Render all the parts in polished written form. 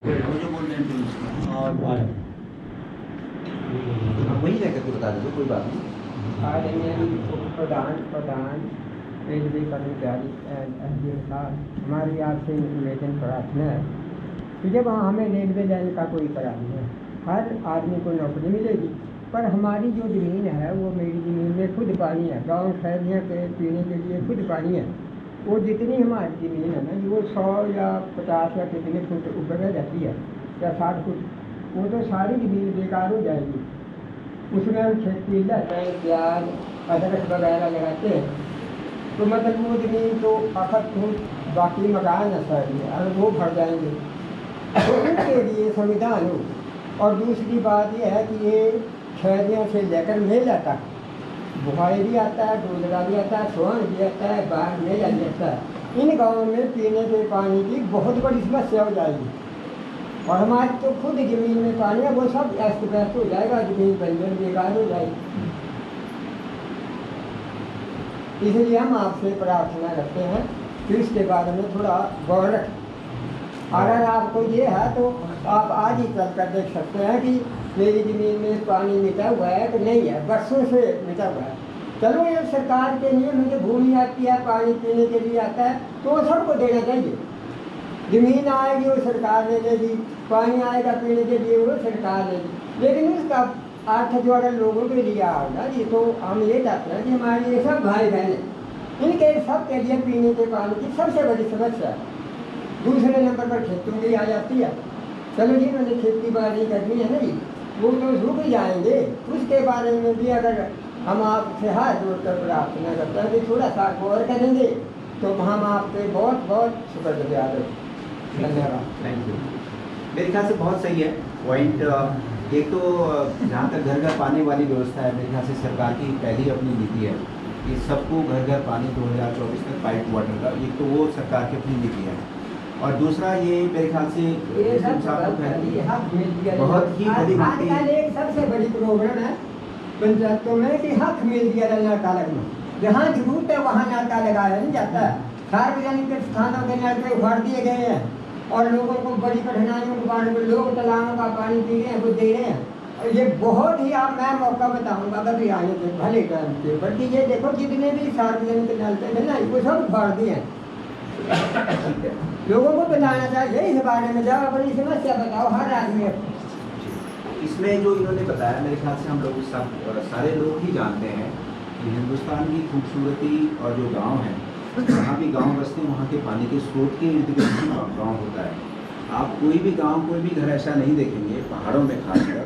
वो जो बोल रहे हैं पुलिस और वही रह करके बता दीजिए, कोई बात नहीं। आज प्रधान रेलवे कर्मचारी एसडीएम साहब, हमारी आपसे निवेदन प्रार्थना है कि जब हमें रेलवे जाने का कोई करार नहीं है, हर आदमी को नौकरी मिलेगी, पर हमारी जो ज़मीन है वो मेरी ज़मीन में खुद पानी है, गाँव शहरियों के पीने के लिए खुद पानी है। वो जितनी हमारी ज़मीन है ना, वो 100 या 50 या कितने फुट ऊपर में रहती है या 60 फुट, वो तो सारी ज़मीन बेकार हो जाएगी। उसमें हम खेती लहसुन प्याज अदरक वगैरह लगाते हैं, तो मतलब वो ज़मीन तो अखत फूट बाकी मकान है सारी, और वो भर जाएंगे। तो उनके लिए संविधान हो। और दूसरी बात यह है कि ये शहरियों से लेकर मेला तक बुहाई भी आता है, डोलरा भी आता है, सोहन भी आता है, बाहर मेला भी आता है। इन गाँवों में पीने के पानी की बहुत बड़ी समस्या हो जाएगी। और हमारी तो खुद ज़मीन में पानी है, वो सब अस्त व्यस्त हो जाएगा, ज़मीन बंजर बेकार हो जाएगी। इसलिए हम आपसे प्रार्थना करते हैं कि इसके बारे में थोड़ा गौर रखें। अगर आपको ये है तो आप आज ही चल कर देख सकते हैं कि मेरी ज़मीन में पानी मिटा हुआ है कि नहीं है, बरसों से मिटा हुआ है। चलो ये सरकार के नियम में जो भूमि आती है, पानी पीने के लिए आता है, तो वो सबको देना चाहिए। ज़मीन आएगी वो सरकार ले लेगी, पानी आएगा पीने के लिए वो सरकार लेगी, लेकिन उसका अर्थ जो अगर लोगों के लिए आएगा जी, तो हम ये चाहते हैं कि हमारे ये सब भाई बहन इनके सब के लिए पीने के पानी की सबसे बड़ी समस्या है। दूसरे नंबर पर खेतों की आ जाती है। चलो जिन्होंने खेती बाड़ी करनी है ना जी, वो तो रुक जाएंगे। उसके बारे में भी अगर हम आपसे हाथ जोड़कर प्रार्थना करते हैं कि थोड़ा सा गौर करेंगे, तो हम आपके बहुत बहुत शुक्रगुजार हैं। धन्यवाद। Thank you. मेरे ख्याल से बहुत सही है पॉइंट। एक तो जहाँ तक घर घर पानी वाली व्यवस्था है, मेरे ख्याल से सरकार की पहली अपनी नीति है कि सबको घर घर पानी 2024 तक पाइप वाटर का, एक तो वो सरकार की अपनी नीति है। और दूसरा ये मेरे ख्याल से बहुत ही बड़ी आजकल एक सबसे बड़ी प्रॉब्लम है पंचायतों में कि हक मिल दिया नाका लगना, जहाँ जरूरत है वहाँ नाका लगाया नहीं जाता है। सार्वजनिक स्थानों के नाके उखाड़ दिए गए हैं और लोगों को बड़ी कठिनाइयों के बारे में लोग तालाबों का पानी पी रहे हैं, वो दे रहे हैं। और ये बहुत ही आप मैं मौका बताऊंगा कभी आने के भले टाइम पे, बल्कि ये देखो जितने भी सार्वजनिक नलके थे ना, वो सब उखाड़ दिए हैं। लोगों को बताना चाहिए इस बारे में, जाओ अपनी समस्या बताओ हर आदमी। इसमें जो इन्होंने बताया, मेरे ख्याल से हम लोग सब सारे लोग ही जानते हैं कि हिंदुस्तान की खूबसूरती और जो गांव है, जहाँ भी गांव बसते हैं वहाँ के पानी के स्रोत के इर्द गिर्द ही गाँव होता है। आप कोई भी गांव, कोई भी घर ऐसा नहीं देखेंगे पहाड़ों में खासकर,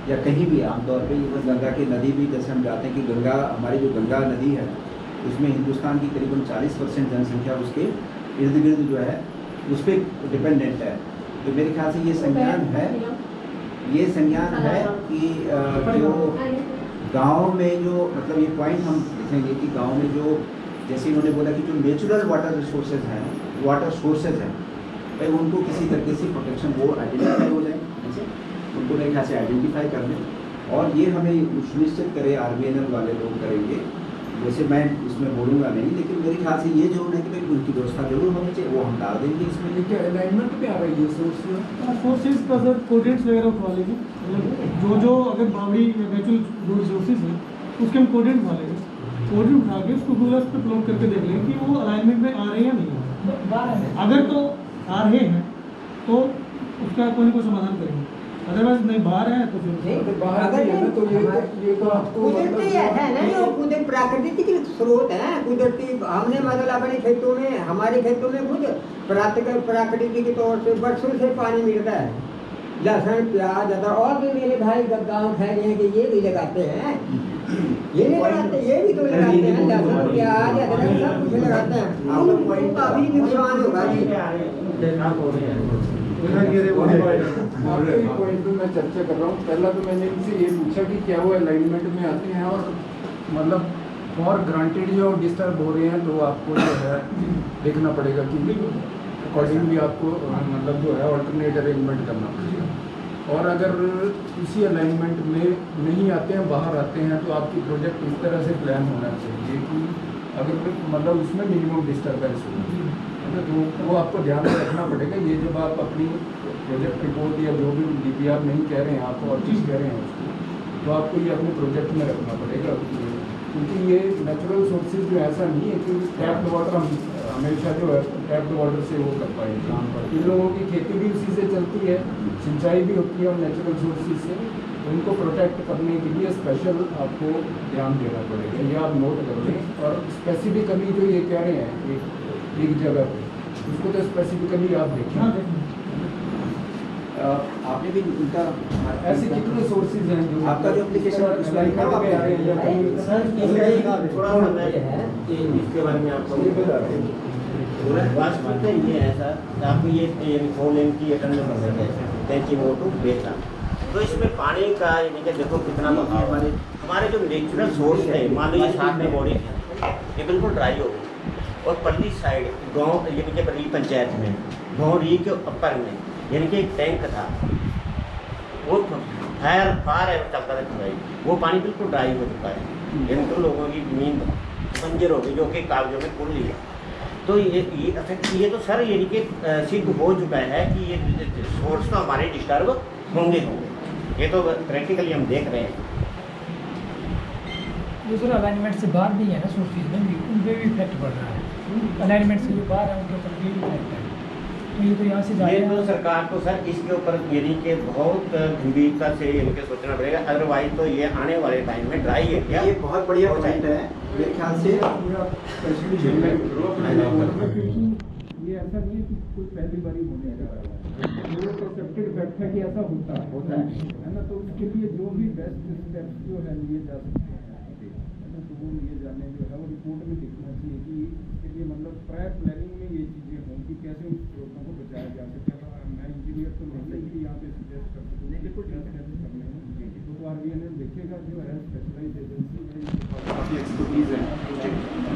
या कहीं भी आमतौर पे इवन गंगा की नदी भी, जैसे हम जाते हैं कि गंगा, हमारी जो गंगा नदी है उसमें हिंदुस्तान की करीबन 40% जनसंख्या उसके इर्द गिर्द जो है उस पर डिपेंडेंट है। तो मेरे ख्याल से ये संज्ञान है, ये संज्ञान है कि जो गांव में जो मतलब ये पॉइंट हम देखेंगे कि गांव में जो, जैसे इन्होंने बोला कि जो नेचुरल वाटर रिसोर्सेज हैं, वाटर सोर्सेज हैं, भाई उनको किसी तरीके से प्रोटेक्शन वो आइडेंटिफाई हो जाए, उनको मेरे ख्याल से आइडेंटिफाई कर लें। और ये हमें सुनिश्चित करें, RVNL वाले लोग करेंगे, वैसे मैं इसमें बोलूँगा नहीं, लेकिन मेरे ख्याल से ये जरूर है कि भाई उनकी व्यवस्था जरूर होनी चाहिए, वो हम डाल देंगे इसमें। देखिए अलाइनमेंट पे आ रही है सोर्सेज का सर कोडेट्स वगैरह उठवा लेंगे, मतलब जो अगर बावड़ी नेचुरल रिसोर्सेज है उसके हम कोडेट उठा लेंगे, कोडेट उठा के उसको गूगल पे प्लॉट करके देख लेंगे कि वो अलाइनमेंट में आ रहे हैं या नहीं। अगर तो आ रहे हैं तो उसका कोई ना कोई समाधान करेंगे, अदरवाइज नहीं बाहर है तो फिर बाहर है ना, तो ये तो आपको कुदरती है ना, ये कुदरती प्राकृतिक स्रोत है कुदरती। हमने मतलब अपने खेतों में, हमारे खेतों में खुद प्राकृतिक तौर से बरसों से पानी मिलता है। लहसुन प्याज अदरक और भी मेरे भाई गाँव फैले हैं कि ये भी लगाते हैं, ये नहीं लगाते, ये भी तो लगाते हैं, लहसुन प्याज अदरक सब कुछ लगाते हैं। उनको काफी नुकसान होगा जी। पॉइंट पे मैं चर्चा कर रहा हूँ। पहला तो मैंने इनसे ये पूछा कि क्या वो अलाइनमेंट में आते हैं, और मतलब फॉर ग्रांटेड जो डिस्टर्ब हो रहे हैं तो आपको जो है देखना पड़ेगा कि अकॉर्डिंगली आपको मतलब जो है ऑल्टरनेट अरेंजमेंट करना पड़ेगा। और अगर इसी अलाइनमेंट में नहीं आते हैं, बाहर आते हैं, तो आपकी प्रोजेक्ट इस तरह से प्लान होना चाहिए कि अगर मतलब उसमें मिनिमम डिस्टर्बेंस हो, तो वो आपको ध्यान में रखना पड़ेगा। ये जब आप अपनी प्रोजेक्ट रिपोर्ट या जो भी DPR नहीं कह रहे हैं आप और चीज़ कह रहे हैं उसको, तो आपको ये अपने प्रोजेक्ट में रखना पड़ेगा, क्योंकि ये नेचुरल सोर्सेज जो ऐसा नहीं है कि टैप वाटर हम हमेशा जो है टैप वाटर से वो कर पाए काम पर। इन लोगों की खेती भी उसी से चलती है, सिंचाई भी होती है नेचुरल सोर्सेज से, तो इनको प्रोटेक्ट करने के लिए स्पेशल आपको ध्यान देना पड़ेगा, ये आप नोट कर लें। और स्पेसिफिकली जो ये कह रहे हैं एक जगह पे, उसको तो स्पेसिफिकली आप देखें। आपने भी उनका ऐसे कितने सोर्सेज हैं जो आपका जो एप्लीकेशन अलाइनमेंट में आ रहे हैं या कहीं थोड़ा सा इसके बारे में आपको वास्तव में ये है सर, आपको ये 4 लेन की अटेंड कर रहे हैं टेंची मोटू बेटा, तो इसमें पानी का यानी कि देखो कितना बहाव है। हमारे जो नेचुरल सोर्स है, मान लो ये साथ में बॉडी ये बिल्कुल ड्राई हो गई, और पल्ली साइड गाँव यानी कि पल्ली पंचायत में भौरी के ऊपर में यानी कि एक टैंक था, वो फायर चलता था खुदाई, वो पानी बिल्कुल ड्राई हो चुका है, यानी तो लोगों की ज़मीन बंजर हो गई जो कि कागजों में खुल लिया। तो ये इफेक्ट ये तो सर यानी कि सिद्ध हो चुका है कि ये सोर्स तो हमारे डिस्टर्ब होंगे, ये तो प्रैक्टिकली हम देख रहे हैं। ये सर अलाइनमेंट से बाहर भी है ना सोर्सेज में भी, उन पर भी इफेक्ट पड़ रहा है। अलाइनमेंट से जो बाहर है उनके ऊपर भी इफेक्ट है, तो ये तो यहाँ से ये जाए तो सरकार को सर इसके ऊपर यानी कि बहुत गंभीरता से इनके सोचना पड़ेगा, अदरवाइज तो ये आने वाले टाइम में ड्राई एरिया ये बहुत बढ़िया पॉइंट है मेरे ख्याल से। ये ऐसा नहीं है कि कोई पहली बारी होने जा रहा है, ये परसेप्टेड फैक्ट है कि ऐसा होता है ना, तो उसके लिए जो भी बेस्ट स्टेप्स जो है लिए जा सकते हैं है ना, तो वो लिए जाने जो है वो रिपोर्ट में दिखना चाहिए कि इसके लिए मतलब प्रायर प्लानिंग में ये चीज़ें हों कि कैसे उन स्रोतों को बचाया जा सके। मैं इंजीनियर तो नहीं कि यहाँ पे सजेस्ट कर सकूँ करने में, तो RVNL देखेगा जो है स्पेशलाइज एजेंसी है, काफ़ी एक्सपर्टीज है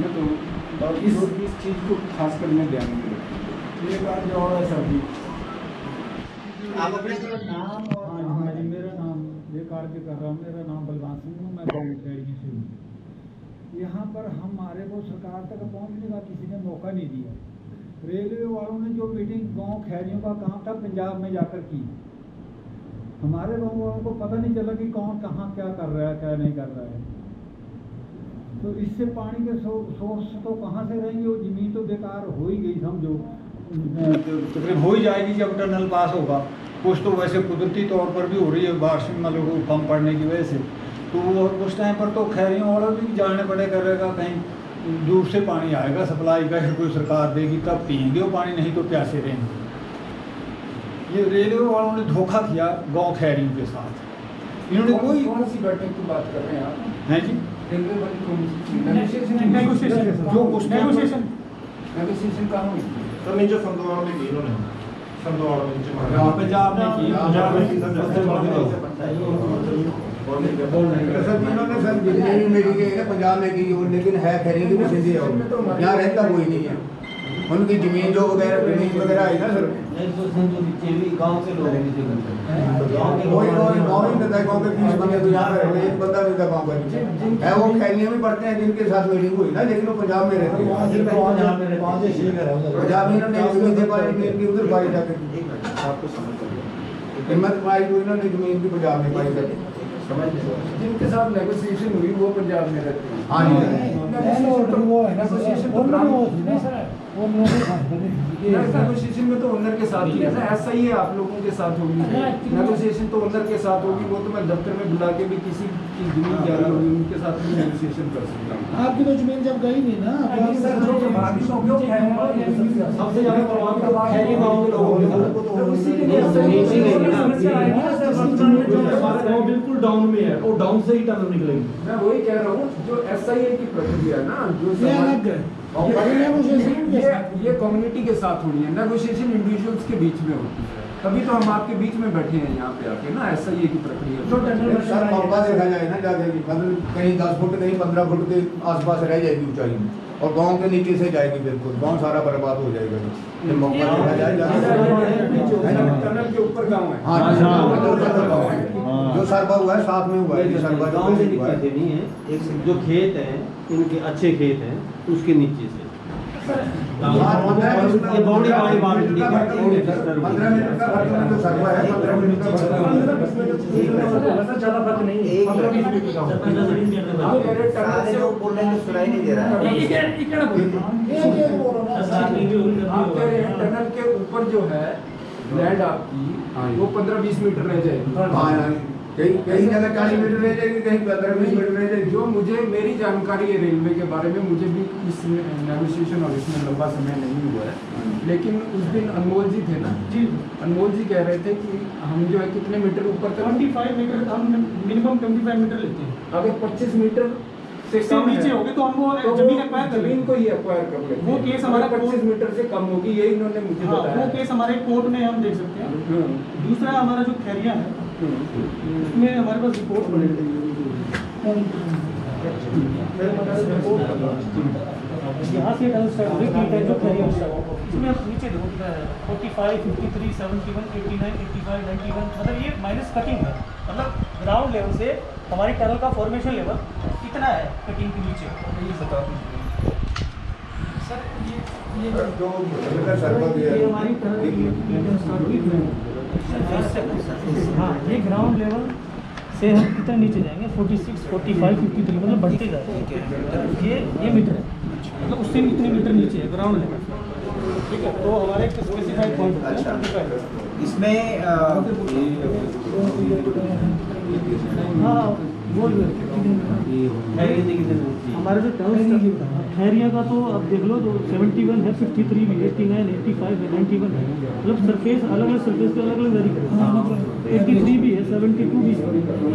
ना, तो और इस चीज़ को खास कर में ध्यान में रखें। ये बात जो और है सर जी, आप अपने नाम और हाँ जी, मेरा नाम ये कार्य कर रहा हूँ, मेरा नाम बलवान सिंह हूँ, मैं गाँव खैरियों से हूँ। यहाँ पर हमारे को सरकार तक पहुँचने का किसी ने मौका नहीं दिया। रेलवे वालों ने जो मीटिंग गाँव खैरियों का काम था पंजाब में जाकर की, हमारे गाँव वालों को पता नहीं चला कि कौन कहाँ क्या कर रहा है क्या नहीं कर रहा है। तो इससे पानी के सोर्स तो कहाँ से रहेंगे, वो ज़मीन तो बेकार हो ही गई समझो, तकरीबन हो ही जाएगी जब टनल पास होगा। कुछ तो वैसे कुदरती तौर पर भी हो रही है बारिश मतलब कम पड़ने की वजह से, तो वो उस टाइम पर तो खैरियों वालों भी जाने पड़े करेगा, कहीं दूर से पानी आएगा सप्लाई का, कोई सरकार देगी तब पिएंगे वो पानी, नहीं तो प्यासे रहेंगे। ये रेलवे वालों ने धोखा किया गांव खैरियों के साथ। इन्होंने कौन सी बैठक की बात कर रहे हैं आप? हैं जी रेलवे वाली कौन सी नेगोशिएशन कहाँ हुई? तो नहीं जो संदोआल में की इन्होंने, संदोआल में पंजाब में की, इन्होंने सर जितनी भी मीटिंग है पंजाब में की, लेकिन है खैरी की सिंधी है, यहाँ रहता कोई नहीं है। उनकी जमीन जो वगैरह आई ना सर, गाँव से लोग कोई गाँव ही देता है, गाँव के 20 बंदे तो यहाँ पे एक बंदा देता गाँव का है, वो खैरियाँ भी पढ़ते हैं जिनके साथ मीटिंग हुई ना, लेकिन वो पंजाब में रहते हैं। पंजाब में इन्होंने जमीन दे पाई, इनकी उधर पाई जाकर हिम्मत पाई, तो इन्होंने जमीन भी पंजाब में पाई जाती जिनके साथ नेगोशिएशन हुई वो पंजाब में रहते हैं। हाँ नेगोशिएशन में तो ओनर के साथ ही है ना, ऐसा ही है आप लोगों के साथ होगी नेगोशिएशन, तो ओनर के साथ होगी, वो तो मैं दफ्तर में बुला के भी किसी की जमीन जा रही होगी उनके साथ भी नेगोशिएशन कर सकता हूँ। आपकी तो जमीन जब गई नहीं ना, सबसे ज्यादा प्रभाव खैरी गाँव के लोगों हमारा बिल्कुल डाउन में है, और डाउन से ही टनल निकलेगी। मैं वही कह रहा हूँ, जो SIA की प्रक्रिया ना, जो ये कम्युनिटी के साथ हो रही है, नेगोशिएशन इंडिविजुअल्स के बीच में होती है, तभी तो हम आपके बीच में बैठे हैं यहाँ पे आके ना, SIA की प्रक्रिया। सर मौका देखा जाए ना जाके, मतलब कहीं 10 फुट कहीं 15 फुट के आसपास रह जाएगी ऊंचाई में, और गांव के नीचे से जाएगी बिल्कुल, गांव सारा बर्बाद हो जाएगा। जब मौका देखा जाए टनल के ऊपर गाँव है, हाँ जो सरबा हुआ है साथ में हुआ है, सरबा गाँव से नीचे से नहीं है, एक जो खेत हैं इनके अच्छे खेत हैं उसके नीचे से ये बॉडी वाली बात ठीक है। 15 मिनट का खर्च में तो सर्वा है, 15 मिनट का खर्च ज़्यादा फर्क नहीं है। एक 15-20 मिनट का आप कह रहे टनल सारे से लोग बोल रहे हैं कि सुनाई नहीं दे रहा है। आप कह रहे हैं टनल के ऊपर जो है लैंड आपकी वो 15-20 मीटर रह जाएगी। हाँ, कहीं जगह 40 मीटर रह जाएगी, कहीं 15-20 मीटर रह जाएगी। जो मुझे मेरी जानकारी है रेलवे के बारे में, मुझे भी इस नेगोशिएशन और इसमें लंबा समय नहीं हुआ है, लेकिन उस दिन अनमोल जी थे ना जी अनमोल जी कह रहे थे कि हम जो है कितने मीटर ऊपर तक 25 मीटर हम मिनिमम 25 मीटर लेते हैं। अगर 25 मीटर से इससे कम नीचे है, होगी तो हम वो तो जमीन एक्वायर कर जमीन लेंगे। को ही एक्वायर कर लेते वो हैं। केस हमारा अगर 25 मीटर से कम होगी, ये इन्होंने मुझे हाँ, बताया। वो केस हमारे कोर्ट में हम देख सकते हैं। दूसरा हमारा जो खैरिया है उसमें हमारे पास रिपोर्ट बनेगी। यहाँ से टनल स्टार्ट होगी, तीन टाइप जो खैरिया स्टार्ट होगा। इसमें आप नीचे देखो 45, 53, 71, 89, 85, 91, मतलब ये माइनस कटिंग है। मतलब ग्राउंड लेवल से हमारी टनल का फॉर्मेशन लेवल कितना है कटिंग के नीचे, ये बता दीजिए सर। ये जो जगह सर्वा दिया ये हमारी टनल स्टार्ट हुई। हाँ, ये ग्राउंड लेवल से हम कितना नीचे जाएंगे 46, 45, 53 मतलब बढ़ते जा रहे हैं। ये मीटर है, मतलब उससे भी इतने मीटर नीचे है ग्राउंड लेवल। ठीक है, तो हमारे एक स्पेसिफाइड पॉइंट होता है 25। इसमें हाँ वो हमारे जो टर्म खैरिया का तो अब देख लो, तो 71 है, 53 भी, 89, 85 है, 91 है। मतलब सरफेस अलग अलग सरफेस पे अलग अलग वेरी करता है। 83 भी है, 72 भी है।